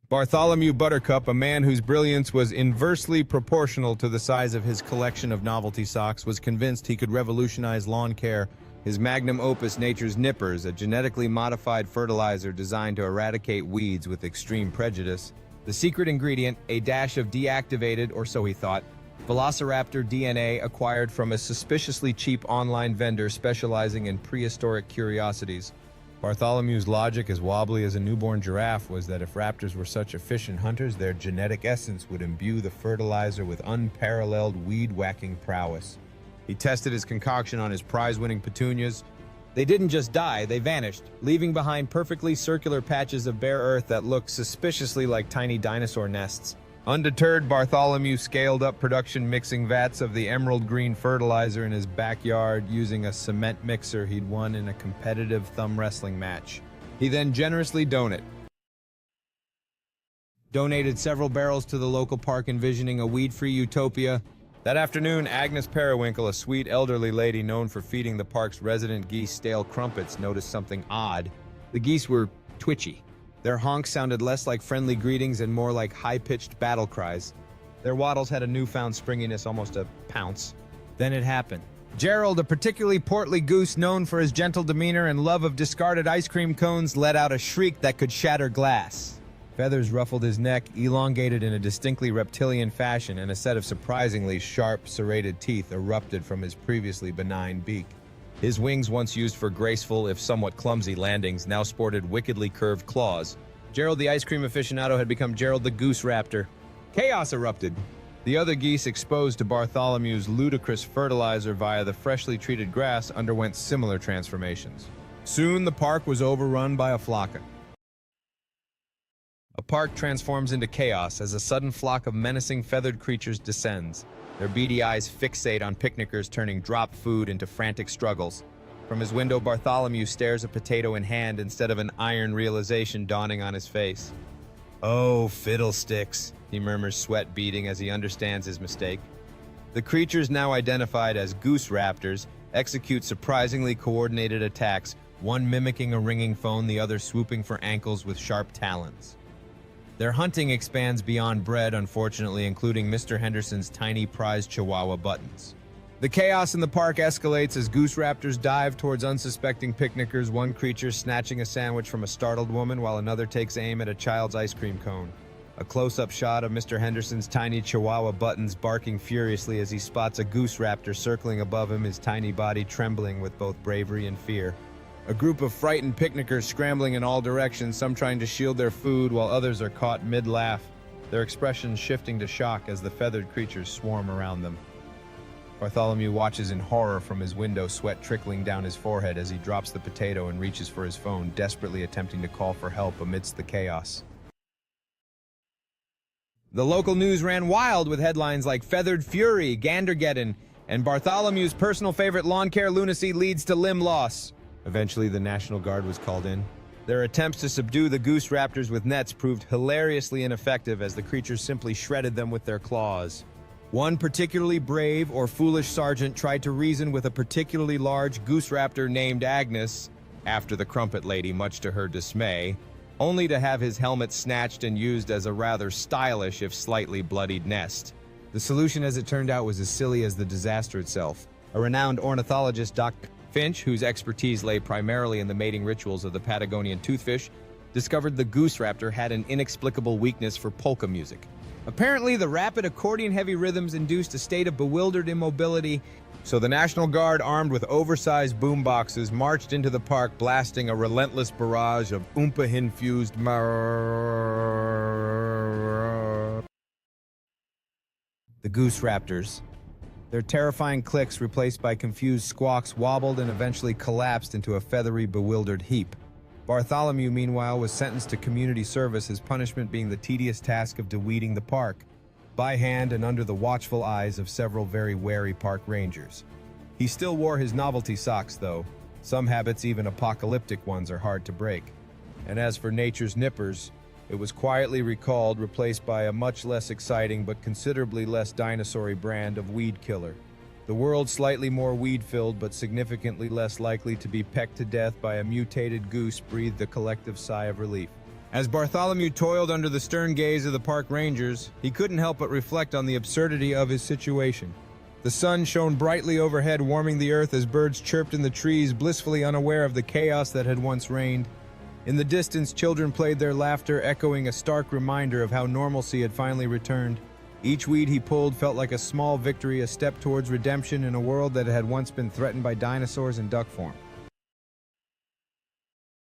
Bartholomew Buttercup, a man whose brilliance was inversely proportional to the size of his collection of novelty socks, was convinced he could revolutionize lawn care. His magnum opus, Nature's Nippers, a genetically modified fertilizer designed to eradicate weeds with extreme prejudice. The secret ingredient, a dash of deactivated, or so he thought, Velociraptor DNA acquired from a suspiciously cheap online vendor specializing in prehistoric curiosities. Bartholomew's logic, as wobbly as a newborn giraffe, was that if raptors were such efficient hunters, their genetic essence would imbue the fertilizer with unparalleled weed-whacking prowess. He tested his concoction on his prize-winning petunias. They didn't just die, they vanished, leaving behind perfectly circular patches of bare earth that looked suspiciously like tiny dinosaur nests. Undeterred, Bartholomew scaled up production mixing vats of the emerald green fertilizer in his backyard using a cement mixer he'd won in a competitive thumb wrestling match. He then generously donated several barrels to the local park, envisioning a weed-free utopia. That afternoon, Agnes Periwinkle, a sweet elderly lady known for feeding the park's resident geese stale crumpets, noticed something odd. The geese were twitchy. Their honks sounded less like friendly greetings and more like high-pitched battle cries. Their waddles had a newfound springiness, almost a pounce. Then it happened. Gerald, a particularly portly goose known for his gentle demeanor and love of discarded ice cream cones, let out a shriek that could shatter glass. Feathers ruffled his neck, elongated in a distinctly reptilian fashion, and a set of surprisingly sharp, serrated teeth erupted from his previously benign beak. His wings, once used for graceful, if somewhat clumsy landings, now sported wickedly curved claws. Gerald the ice cream aficionado had become Gerald the goose raptor. Chaos erupted. The other geese, exposed to Bartholomew's ludicrous fertilizer via the freshly treated grass, underwent similar transformations. Soon the park was overrun by a flock. A park transforms into chaos as a sudden flock of menacing feathered creatures descends. Their beady eyes fixate on picnickers, turning drop food into frantic struggles. From his window, Bartholomew stares, a potato in hand instead of an iron realization dawning on his face. "Oh, fiddlesticks," he murmurs, sweat beading as he understands his mistake. The creatures, now identified as goose raptors, execute surprisingly coordinated attacks, one mimicking a ringing phone, the other swooping for ankles with sharp talons. Their hunting expands beyond bread, unfortunately, including Mr. Henderson's tiny prized Chihuahua Buttons. The chaos in the park escalates as goose raptors dive towards unsuspecting picnickers, one creature snatching a sandwich from a startled woman while another takes aim at a child's ice cream cone. A close-up shot of Mr. Henderson's tiny Chihuahua Buttons barking furiously as he spots a goose raptor circling above him, his tiny body trembling with both bravery and fear. A group of frightened picnickers scrambling in all directions, some trying to shield their food while others are caught mid-laugh, their expressions shifting to shock as the feathered creatures swarm around them. Bartholomew watches in horror from his window, sweat trickling down his forehead as he drops the potato and reaches for his phone, desperately attempting to call for help amidst the chaos. The local news ran wild with headlines like "Feathered Fury, Gandergeddon," and "Bartholomew's personal favorite lawn care lunacy leads to limb loss." Eventually, the National Guard was called in. Their attempts to subdue the goose raptors with nets proved hilariously ineffective as the creatures simply shredded them with their claws. One particularly brave or foolish sergeant tried to reason with a particularly large goose raptor named Agnes, after the crumpet lady, much to her dismay, only to have his helmet snatched and used as a rather stylish, if slightly bloodied nest. The solution, as it turned out, was as silly as the disaster itself. A renowned ornithologist, Dr. Finch, whose expertise lay primarily in the mating rituals of the Patagonian toothfish, discovered the goose raptor had an inexplicable weakness for polka music. Apparently, the rapid accordion-heavy rhythms induced a state of bewildered immobility, so the National Guard, armed with oversized boomboxes, marched into the park, blasting a relentless barrage of oompa-infused The goose raptors. Their terrifying clicks, replaced by confused squawks, wobbled and eventually collapsed into a feathery, bewildered heap. Bartholomew, meanwhile, was sentenced to community service, his punishment being the tedious task of deweeding the park, by hand and under the watchful eyes of several very wary park rangers. He still wore his novelty socks, though. Some habits, even apocalyptic ones, are hard to break. And as for Nature's Nippers, it was quietly recalled, replaced by a much less exciting but considerably less dinosaur-y brand of weed killer. The world slightly more weed-filled but significantly less likely to be pecked to death by a mutated goose breathed a collective sigh of relief. As Bartholomew toiled under the stern gaze of the park rangers, he couldn't help but reflect on the absurdity of his situation. The sun shone brightly overhead, warming the earth as birds chirped in the trees, blissfully unaware of the chaos that had once reigned. In the distance, children played their laughter, echoing a stark reminder of how normalcy had finally returned. Each weed he pulled felt like a small victory, a step towards redemption in a world that had once been threatened by dinosaurs in duck form.